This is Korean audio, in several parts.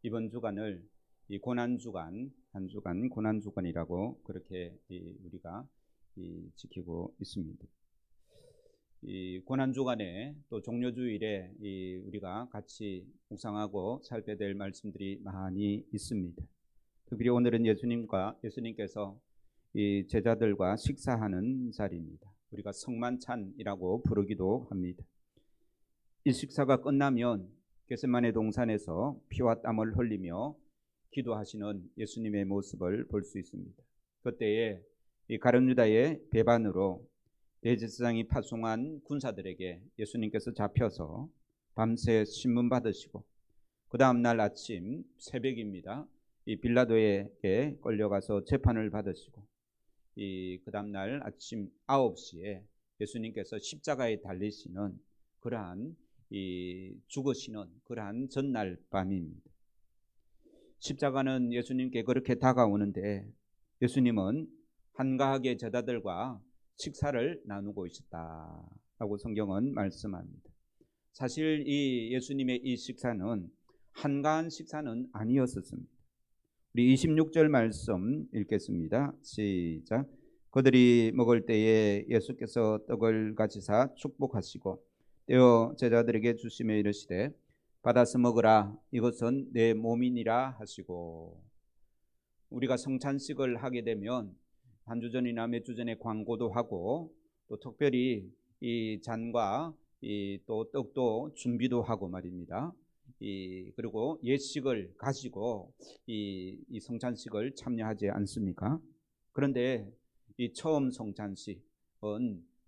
이번 주간을 이 고난주간, 한 주간 고난주간이라고 그렇게 우리가 지키고 있습니다. 이 고난주간에 또 종료주일에 우리가 같이 묵상하고 살펴야 될 말씀들이 많이 있습니다. 특별히 오늘은 예수님께서 이 제자들과 식사하는 자리입니다. 우리가 성만찬이라고 부르기도 합니다. 이 식사가 끝나면 겟세마네 동산에서 피와 땀을 흘리며 기도하시는 예수님의 모습을 볼 수 있습니다. 그때에 이 가룟 유다의 배반으로 대제사장이 파송한 군사들에게 예수님께서 잡혀서 밤새 신문 받으시고 그 다음날 아침 새벽입니다. 이 빌라도에게 끌려가서 재판을 받으시고 그 다음날 아침 9시에 예수님께서 십자가에 달리시는 그러한 죽으시는 그러한 전날 밤입니다. 십자가는 예수님께 그렇게 다가오는데 예수님은 한가하게 제자들과 식사를 나누고 있었다라고 성경은 말씀합니다. 사실 이 예수님의 이 식사는 한가한 식사는 아니었습니다. 우리 26절 말씀 읽겠습니다. 시작. 그들이 먹을 때에 예수께서 떡을 가지사 축복하시고 떼어 제자들에게 주시며 이르시되 받아서 먹으라 이것은 내 몸이니라 하시고. 우리가 성찬식을 하게 되면 한 주 전이나 몇 주 전에 광고도 하고 또 특별히 이 잔과 또 떡도 준비도 하고 말입니다. 그리고 예식을 가지고 이 성찬식을 참여하지 않습니까? 그런데 이 처음 성찬식은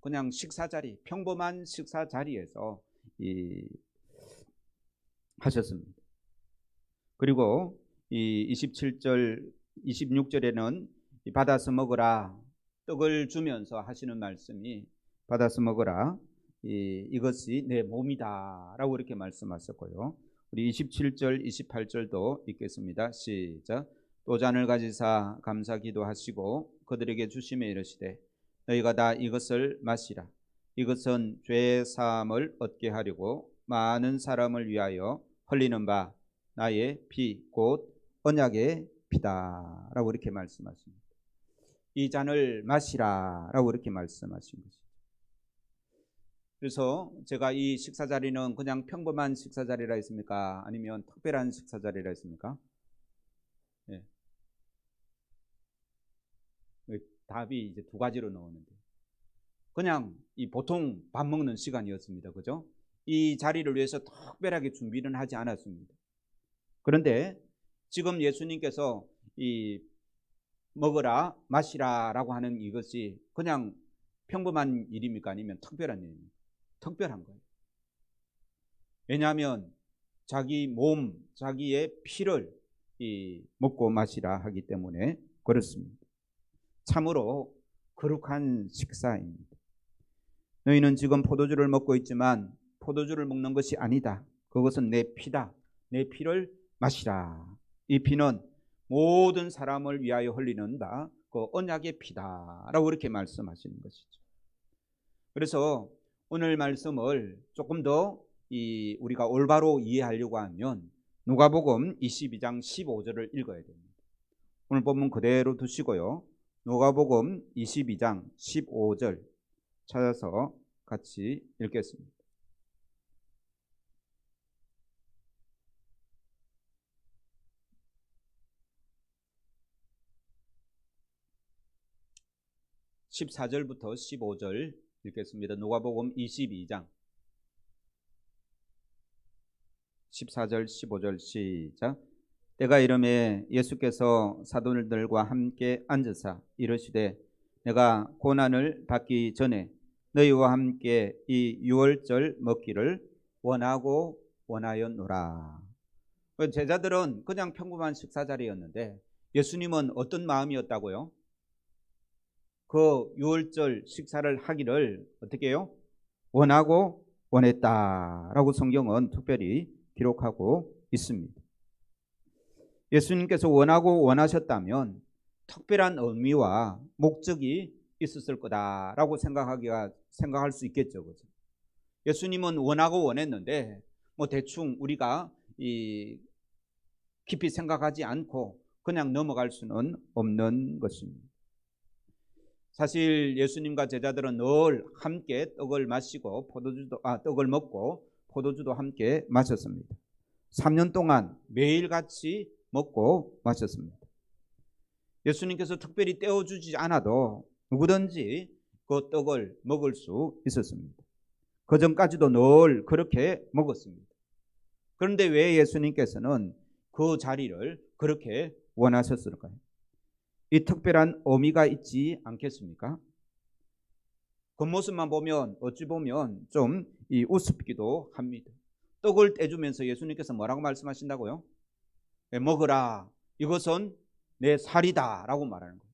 그냥 식사 자리, 평범한 식사 자리에서 하셨습니다. 그리고 이 27절, 26절에는 받아서 먹으라 떡을 주면서 하시는 말씀이 받아서 먹으라 이것이 내 몸이다 라고 이렇게 말씀하셨고요. 우리 27절, 28절도 읽겠습니다. 시작. 또 잔을 가지사 감사 기도하시고 그들에게 주시며 이르시되 너희가 다 이것을 마시라. 이것은 죄 사함을 얻게 하려고 많은 사람을 위하여 흘리는 바 나의 피 곧 언약의 피다 라고 이렇게 말씀하십니다. 이 잔을 마시라 라고 이렇게 말씀하신 것이죠. 그래서 제가 이 식사 자리는 그냥 평범한 식사 자리라 했습니까? 아니면 특별한 식사 자리라 했습니까? 예. 답이 이제 두 가지로 나오는데 그냥 이 보통 밥 먹는 시간이었습니다. 그죠? 이 자리를 위해서 특별하게 준비는 하지 않았습니다. 그런데 지금 예수님께서 이 먹으라 마시라 라고 하는 이것이 그냥 평범한 일입니까? 아니면 특별한 일입니까? 특별한 거예요. 왜냐하면 자기 몸, 자기의 피를 먹고 마시라 하기 때문에 그렇습니다. 참으로 거룩한 식사입니다. 너희는 지금 포도주를 먹고 있지만 포도주를 먹는 것이 아니다. 그것은 내 피다. 내 피를 마시라. 이 피는 모든 사람을 위하여 흘리는 바 그 언약의 피다 라고 이렇게 말씀하시는 것이죠. 그래서 오늘 말씀을 조금 더 우리가 올바로 이해하려고 하면 누가복음 22장 15절을 읽어야 됩니다. 오늘 본문 그대로 두시고요. 누가복음 22장 15절 찾아서 같이 읽겠습니다. (14절부터) (15절) 읽겠습니다. 누가복음 22장 14절 15절 시작. 때가 이르매 예수께서 사도들과 함께 앉으사 이르시되 내가 고난을 받기 전에 너희와 함께 이 유월절 먹기를 원하고 원하였노라. 제자들은 그냥 평범한 식사 자리였는데 예수님은 어떤 마음이었다고요? 그 유월절 식사를 하기를 어떻게 해요? 원하고 원했다라고 성경은 특별히 기록하고 있습니다. 예수님께서 원하고 원하셨다면 특별한 의미와 목적이 있었을 거다라고 생각할 수 있겠죠. 그죠? 예수님은 원하고 원했는데 뭐 대충 우리가 깊이 생각하지 않고 그냥 넘어갈 수는 없는 것입니다. 사실 예수님과 제자들은 늘 함께 떡을 마시고 떡을 먹고 포도주도 함께 마셨습니다. 3년 동안 매일 같이 먹고 마셨습니다. 예수님께서 특별히 떼어주지 않아도 누구든지 그 떡을 먹을 수 있었습니다. 그 전까지도 늘 그렇게 먹었습니다. 그런데 왜 예수님께서는 그 자리를 그렇게 원하셨을까요? 이 특별한 의미가 있지 않겠습니까? 겉모습만 보면 어찌 보면 좀 우습기도 합니다. 떡을 떼주면서 예수님께서 뭐라고 말씀하신다고요? 먹으라, 이것은 내 살이다 라고 말하는 거예요.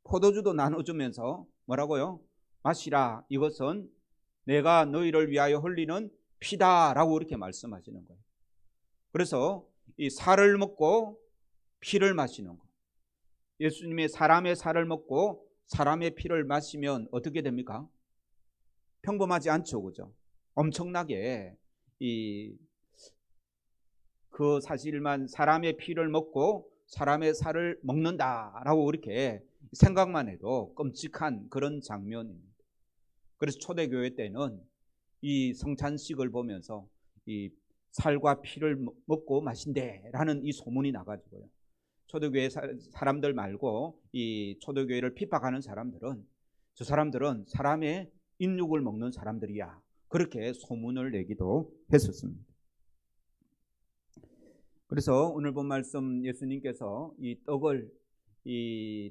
포도주도 나눠주면서 뭐라고요? 마시라, 이것은 내가 너희를 위하여 흘리는 피다 라고 이렇게 말씀하시는 거예요. 그래서 이 살을 먹고 피를 마시는 거, 예수님의 사람의 살을 먹고 사람의 피를 마시면 어떻게 됩니까? 평범하지 않죠, 그죠? 엄청나게 그 사실만, 사람의 피를 먹고 사람의 살을 먹는다라고 이렇게 생각만 해도 끔찍한 그런 장면입니다. 그래서 초대교회 때는 이 성찬식을 보면서 이 살과 피를 먹고 마신대라는 이 소문이 나가지고요. 초대교회 사람들 말고 이 초대교회를 핍박하는 사람들은, 저 사람들은 사람의 인육을 먹는 사람들이야, 그렇게 소문을 내기도 했었습니다. 그래서 오늘 본 말씀, 예수님께서 이 떡을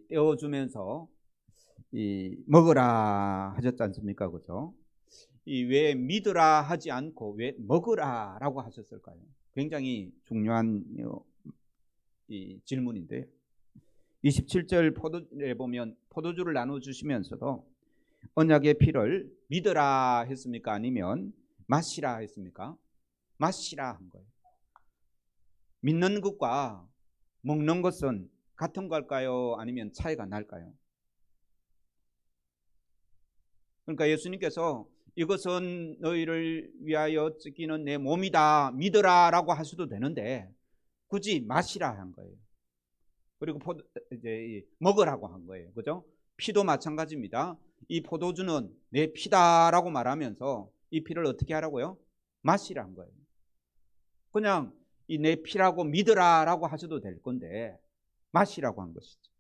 떼어주면서 먹으라 하셨지 않습니까? 그죠? 왜 믿으라 하지 않고 왜 먹으라라고 하셨을까요? 굉장히 중요한 질문인데요. 27절 포도에 보면 포도주를 나눠주시면서도 언약의 피를 믿으라 했습니까? 아니면 마시라 했습니까? 마시라 한 거예요. 믿는 것과 먹는 것은 같은 걸까요? 아니면 차이가 날까요? 그러니까 예수님께서 이것은 너희를 위하여 찢기는 내 몸이다, 믿으라 라고 하셔도 되는데 굳이 마시라 한 거예요. 그리고 이제 먹으라고 한 거예요. 그죠? 피도 마찬가지입니다. 이 포도주는 내 피다라고 말하면서 이 피를 어떻게 하라고요? 마시라 한 거예요. 그냥 이 내 피라고 믿으라라고 하셔도 될 건데 마시라고 한 것이죠.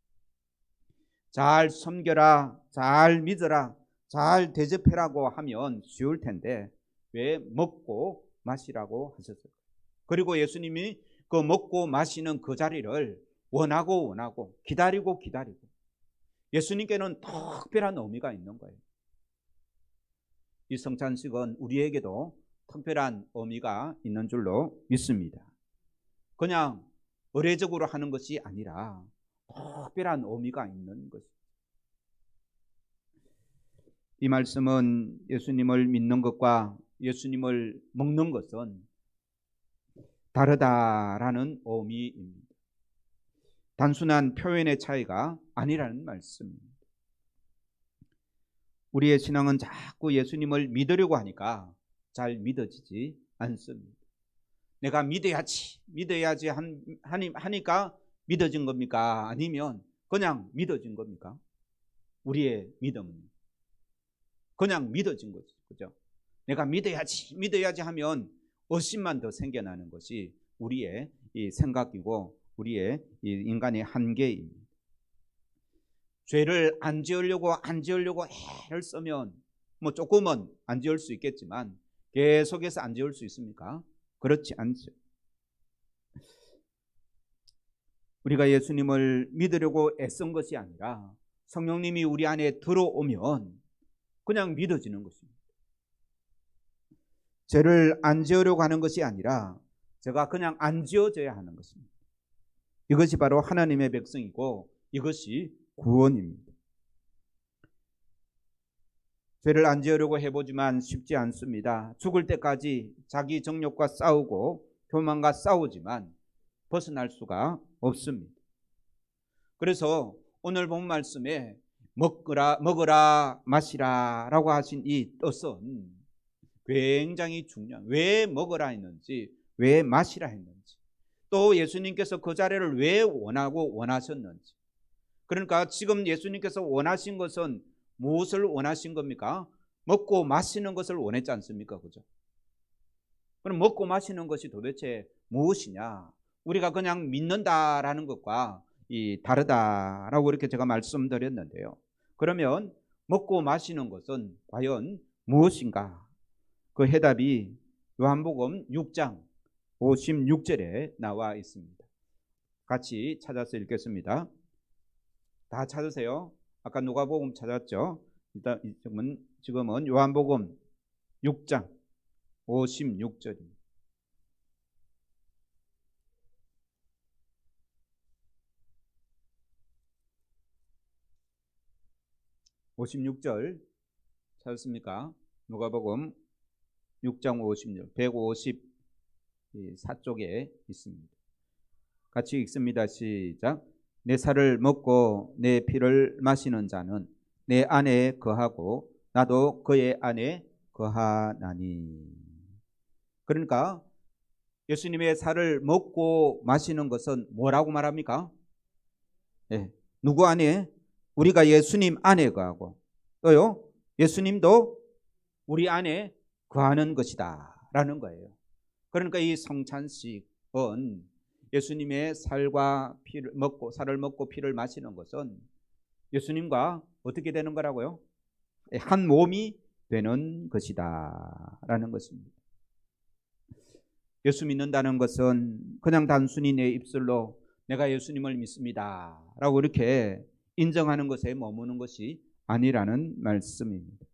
잘 섬겨라, 잘 믿어라, 잘 대접해라고 하면 쉬울 텐데 왜 먹고 마시라고 하셨을까요? 그리고 예수님이 그 먹고 마시는 그 자리를 원하고 기다리고 예수님께는 특별한 의미가 있는 거예요. 이 성찬식은 우리에게도 특별한 의미가 있는 줄로 믿습니다. 그냥 의례적으로 하는 것이 아니라 특별한 의미가 있는 것입니다. 이 말씀은 예수님을 믿는 것과 예수님을 먹는 것은 다르다라는 의미입니다. 단순한 표현의 차이가 아니라는 말씀입니다. 우리의 신앙은 자꾸 예수님을 믿으려고 하니까 잘 믿어지지 않습니다. 내가 믿어야지 하니까 믿어진 겁니까? 아니면 그냥 믿어진 겁니까? 우리의 믿음은 그냥 믿어진 거죠. 그죠? 내가 믿어야지 하면 의심만 더 생겨나는 것이 우리의 이 생각이고 우리의 이 인간의 한계입니다. 죄를 안 지으려고 애를 쓰면 뭐 조금은 안 지을 수 있겠지만 계속해서 안 지을 수 있습니까? 그렇지 않죠. 우리가 예수님을 믿으려고 애쓴 것이 아니라 성령님이 우리 안에 들어오면 그냥 믿어지는 것입니다. 죄를 안 지으려고 하는 것이 아니라 제가 그냥 안 지어져야 하는 것입니다. 이것이 바로 하나님의 백성이고 이것이 구원입니다. 죄를 안 지으려고 해보지만 쉽지 않습니다. 죽을 때까지 자기 정욕과 싸우고 교만과 싸우지만 벗어날 수가 없습니다. 그래서 오늘 본 말씀에 먹으라 마시라 라고 하신 이 뜻은 굉장히 중요한, 왜 먹으라 했는지 왜 마시라 했는지, 또 예수님께서 그 자리를 왜 원하셨는지. 그러니까 지금 예수님께서 원하신 것은 무엇을 원하신 겁니까? 먹고 마시는 것을 원했지 않습니까? 그죠? 그럼 먹고 마시는 것이 도대체 무엇이냐? 우리가 그냥 믿는다라는 것과 다르다라고 이렇게 제가 말씀드렸는데요. 그러면 먹고 마시는 것은 과연 무엇인가? 그 해답이 요한복음 6장 56절에 나와 있습니다. 같이 찾아서 읽겠습니다. 다 찾으세요. 아까 누가복음 찾았죠? 일단 지금은 요한복음 6장 56절입니다. 56절 찾았습니까? 누가복음 6장 56절 154쪽에 있습니다. 같이 읽습니다. 시작. 내 살을 먹고 내 피를 마시는 자는 내 안에 거하고 나도 그의 안에 거하나니. 그러니까 예수님의 살을 먹고 마시는 것은 뭐라고 말합니까? 네. 누구 안에? 우리가 예수님 안에 거하고 또요 예수님도 우리 안에 거하는 것이다 라는 거예요. 그러니까 이 성찬식은 예수님의 살을 먹고 피를 마시는 것은 예수님과 어떻게 되는 거라고요? 한 몸이 되는 것이다 라는 것입니다. 예수 믿는다는 것은 그냥 단순히 내 입술로 내가 예수님을 믿습니다 라고 이렇게 인정하는 것에 머무는 것이 아니라는 말씀입니다.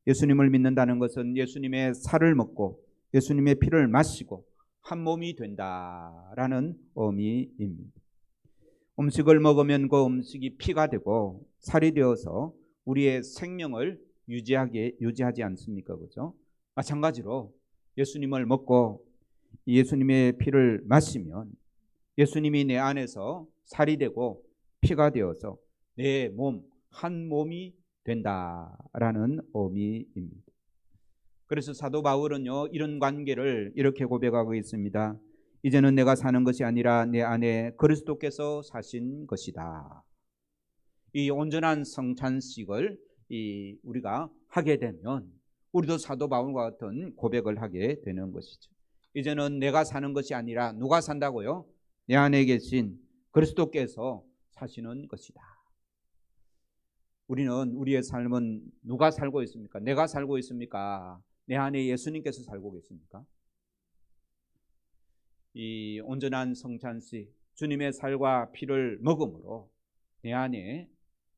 예수님을 믿는다는 것은 예수님의 살을 먹고 예수님의 피를 마시고 한 몸이 된다라는 의미입니다. 음식을 먹으면 그 음식이 피가 되고 살이 되어서 우리의 생명을 유지하지 않습니까? 그죠? 마찬가지로 예수님을 먹고 예수님의 피를 마시면 예수님이 내 안에서 살이 되고 피가 되어서 내 몸, 한 몸이 된다라는 의미입니다. 그래서 사도 바울은요 이런 관계를 이렇게 고백하고 있습니다. 이제는 내가 사는 것이 아니라 내 안에 그리스도께서 사신 것이다. 이 온전한 성찬식을 우리가 하게 되면 우리도 사도 바울과 같은 고백을 하게 되는 것이죠. 이제는 내가 사는 것이 아니라 누가 산다고요? 내 안에 계신 그리스도께서 사시는 것이다. 우리는 우리의 삶은 누가 살고 있습니까? 내가 살고 있습니까? 내 안에 예수님께서 살고 계십니까? 이 온전한 성찬식 주님의 살과 피를 먹음으로 내 안에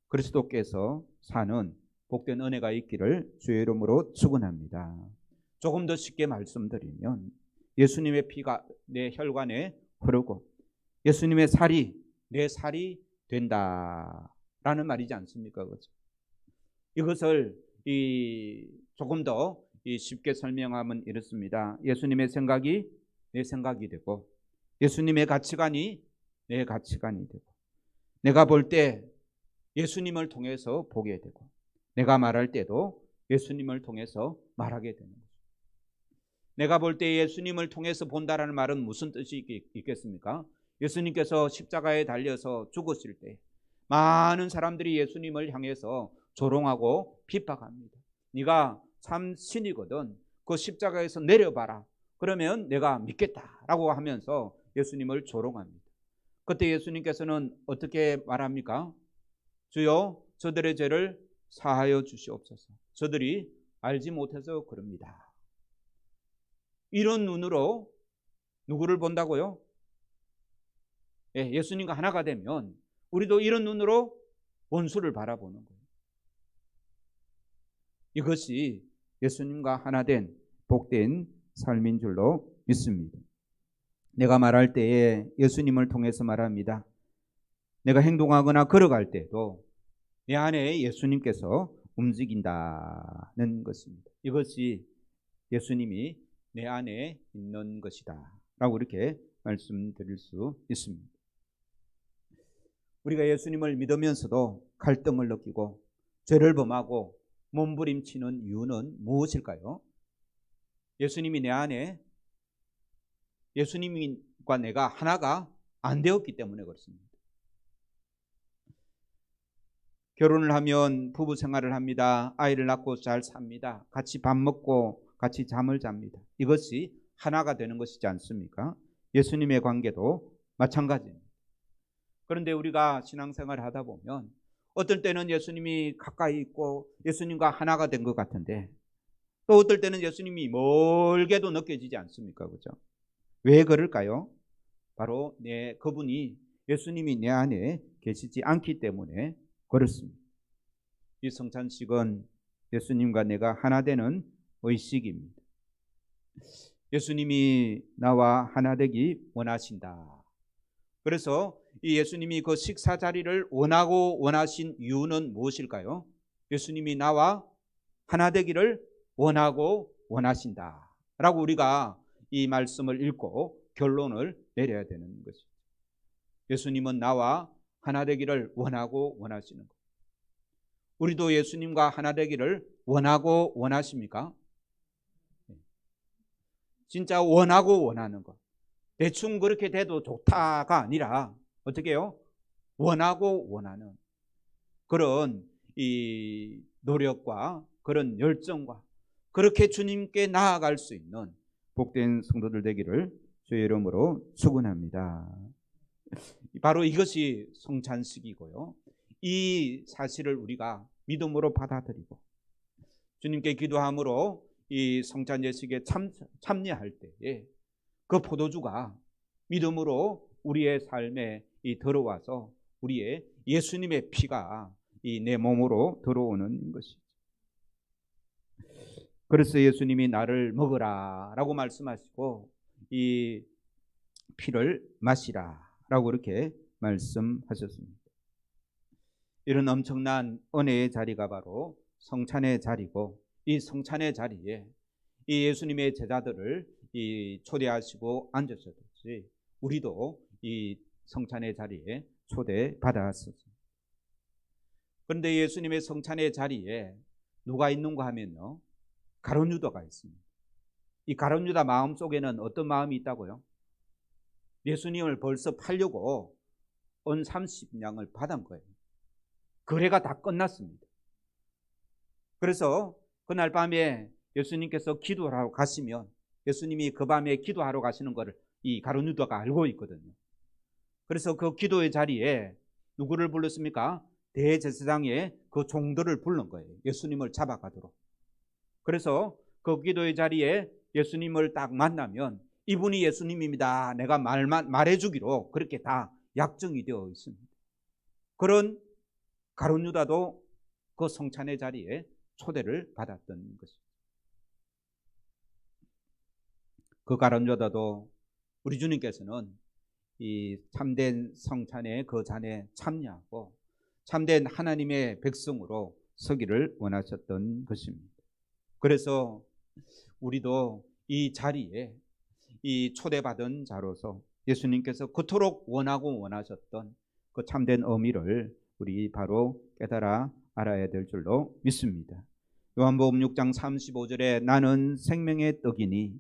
그리스도께서 사는 복된 은혜가 있기를 주의 이름으로 축원합니다. 조금 더 쉽게 말씀드리면 예수님의 피가 내 혈관에 흐르고 예수님의 살이 내 살이 된다라는 말이지 않습니까? 그렇죠? 이것을 조금 더 쉽게 설명하면 이렇습니다. 예수님의 생각이 내 생각이 되고 예수님의 가치관이 내 가치관이 되고 내가 볼 때 예수님을 통해서 보게 되고 내가 말할 때도 예수님을 통해서 말하게 되는 거죠. 내가 볼 때 예수님을 통해서 본다라는 말은 무슨 뜻이 있겠습니까? 예수님께서 십자가에 달려서 죽으실 때 많은 사람들이 예수님을 향해서 조롱하고 핍박합니다. 네가 참 신이거든. 그 십자가에서 내려봐라. 그러면 내가 믿겠다라고 하면서 예수님을 조롱합니다. 그때 예수님께서는 어떻게 말합니까? 주여 저들의 죄를 사하여 주시옵소서. 저들이 알지 못해서 그럽니다. 이런 눈으로 누구를 본다고요? 예수님과 하나가 되면 우리도 이런 눈으로 원수를 바라보는 거예요. 이것이 예수님과 하나 된 복된 삶인 줄로 믿습니다. 내가 말할 때에 예수님을 통해서 말합니다. 내가 행동하거나 걸어갈 때도 내 안에 예수님께서 움직인다는 것입니다. 이것이 예수님이 내 안에 있는 것이다 라고 이렇게 말씀드릴 수 있습니다. 우리가 예수님을 믿으면서도 갈등을 느끼고 죄를 범하고 몸부림치는 이유는 무엇일까요? 예수님이 내가 하나가 안 되었기 때문에 그렇습니다. 결혼을 하면 부부 생활을 합니다. 아이를 낳고 잘 삽니다. 같이 밥 먹고 같이 잠을 잡니다. 이것이 하나가 되는 것이지 않습니까? 예수님의 관계도 마찬가지입니다. 그런데 우리가 신앙생활을 하다 보면 어떨 때는 예수님이 가까이 있고 예수님과 하나가 된 것 같은데 또 어떨 때는 예수님이 멀게도 느껴지지 않습니까? 그죠? 왜 그럴까요? 바로 그분이 예수님이 내 안에 계시지 않기 때문에 그렇습니다. 이 성찬식은 예수님과 내가 하나 되는 의식입니다. 예수님이 나와 하나 되기 원하신다. 그래서 이 예수님이 그 식사 자리를 원하신 이유는 무엇일까요? 예수님이 나와 하나 되기를 원하고 원하신다 라고 우리가 이 말씀을 읽고 결론을 내려야 되는 것입니다. 예수님은 나와 하나 되기를 원하고 원하시는 것. 우리도 예수님과 하나 되기를 원하고 원하십니까? 진짜 원하고 원하는 것. 대충 그렇게 돼도 좋다가 아니라 어떻게 해요? 원하고 원하는 그런 이 노력과 그런 열정과 그렇게 주님께 나아갈 수 있는 복된 성도들 되기를 주의 이름으로 축원합니다. 바로 이것이 성찬식이고요. 이 사실을 우리가 믿음으로 받아들이고 주님께 기도함으로 이 성찬 예식에 참여할 때에 그 포도주가 믿음으로 우리의 삶에 들어와서 우리의 예수님의 피가 내 몸으로 들어오는 것이죠. 그래서 예수님이 나를 먹으라 라고 말씀하시고 이 피를 마시라 라고 이렇게 말씀하셨습니다. 이런 엄청난 은혜의 자리가 바로 성찬의 자리고 이 성찬의 자리에 이 예수님의 제자들을 초대하시고 앉으셨듯이 우리도 이 성찬의 자리에 초대받았습니다. 그런데 예수님의 성찬의 자리에 누가 있는가 하면요, 가룟 유다가 있습니다. 이 가룟 유다 마음속에는 어떤 마음이 있다고요? 예수님을 벌써 팔려고 은 30냥을 받은 거예요. 거래가 다 끝났습니다. 그래서 그날 밤에 예수님께서 기도하러 가시면 예수님이 그 밤에 기도하러 가시는 것을 이 가룟 유다가 알고 있거든요. 그래서 그 기도의 자리에 누구를 불렀습니까? 대제사장의 그 종들을 부른 거예요. 예수님을 잡아가도록. 그래서 그 기도의 자리에 예수님을 딱 만나면 이분이 예수님입니다. 내가 말해주기로 그렇게 다 약정이 되어 있습니다. 그런 가룟 유다도 그 성찬의 자리에 초대를 받았던 것입니다. 그 가룟 유다도 우리 주님께서는 이 참된 성찬의 그 잔에 참여하고 참된 하나님의 백성으로 서기를 원하셨던 것입니다. 그래서 우리도 이 자리에 이 초대받은 자로서 예수님께서 그토록 원하고 원하셨던 그 참된 의미를 우리 바로 깨달아 알아야 될 줄로 믿습니다. 요한복음 6장 35절에 나는 생명의 떡이니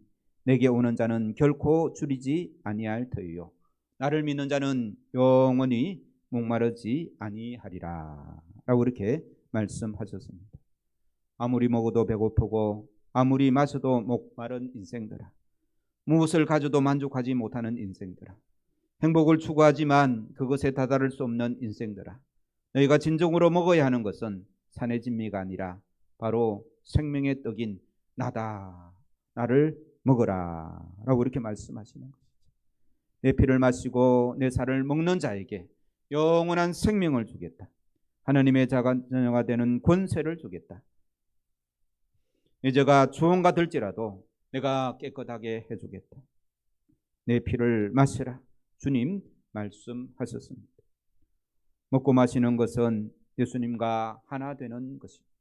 내게 오는 자는 결코 줄이지 아니할 터이요 나를 믿는 자는 영원히 목마르지 아니하리라 라고 이렇게 말씀하셨습니다. 아무리 먹어도 배고프고 아무리 마셔도 목마른 인생들아, 무엇을 가져도 만족하지 못하는 인생들아, 행복을 추구하지만 그것에 다다를 수 없는 인생들아, 너희가 진정으로 먹어야 하는 것은 산의 진미가 아니라 바로 생명의 떡인 나다. 나를 먹어라 라고 이렇게 말씀하시는 것이죠. 내 피를 마시고 내 살을 먹는 자에게 영원한 생명을 주겠다. 하나님의 자녀가 되는 권세를 주겠다. 내 죄가 주홍가 될지라도 내가 깨끗하게 해주겠다. 내 피를 마시라. 주님 말씀하셨습니다. 먹고 마시는 것은 예수님과 하나 되는 것입니다.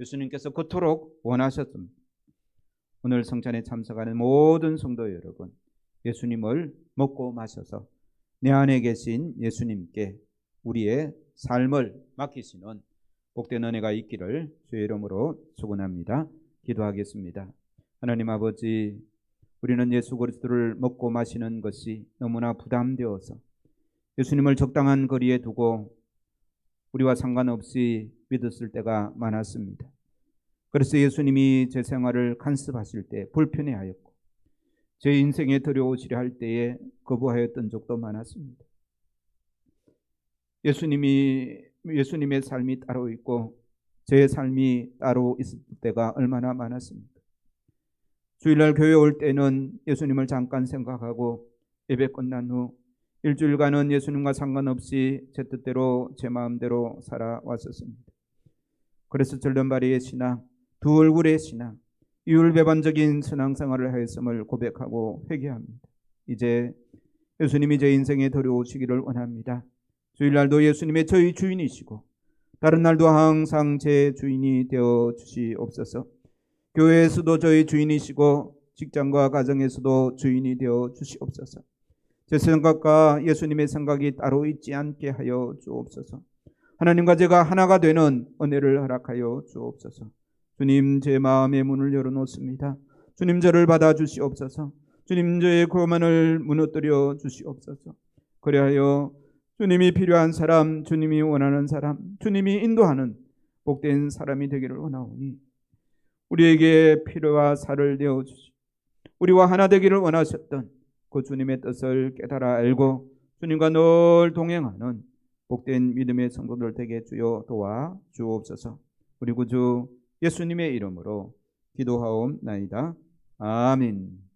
예수님께서 그토록 원하셨습니다. 오늘 성찬에 참석하는 모든 성도 여러분, 예수님을 먹고 마셔서 내 안에 계신 예수님께 우리의 삶을 맡기시는 복된 은혜가 있기를 주의 이름으로 축원합니다. 기도하겠습니다. 하나님 아버지, 우리는 예수 그리스도를 먹고 마시는 것이 너무나 부담되어서 예수님을 적당한 거리에 두고 우리와 상관없이 믿었을 때가 많았습니다. 그래서 예수님이 제 생활을 간섭하실 때 불편해하였고 제 인생에 들여오시려 할 때에 거부하였던 적도 많았습니다. 예수님의 삶이 따로 있고 제 삶이 따로 있을 때가 얼마나 많았습니까? 주일날 교회 올 때는 예수님을 잠깐 생각하고 예배 끝난 후 일주일간은 예수님과 상관없이 제 뜻대로 제 마음대로 살아왔었습니다. 그래서 절름발이의 신앙, 두 얼굴의 신앙, 이율배반적인 신앙생활을 하였음을 고백하고 회개합니다. 이제 예수님이 제 인생에 들여오시기를 원합니다. 주일날도 예수님의 저희 주인이시고 다른 날도 항상 제 주인이 되어 주시옵소서. 교회에서도 저희 주인이시고 직장과 가정에서도 주인이 되어 주시옵소서. 제 생각과 예수님의 생각이 따로 있지 않게 하여 주옵소서. 하나님과 제가 하나가 되는 은혜를 허락하여 주옵소서. 주님, 제 마음의 문을 열어놓습니다. 주님, 저를 받아주시옵소서. 주님, 저의 고만을 무너뜨려 주시옵소서. 그리하여 주님이 필요한 사람, 주님이 원하는 사람, 주님이 인도하는 복된 사람이 되기를 원하오니 우리에게 필요와 살을 내어주시고 우리와 하나 되기를 원하셨던 그 주님의 뜻을 깨달아 알고 주님과 늘 동행하는 복된 믿음의 성도들 되게 주여 도와 주옵소서. 우리 구주 예수님의 이름으로 기도하옵나이다. 아멘.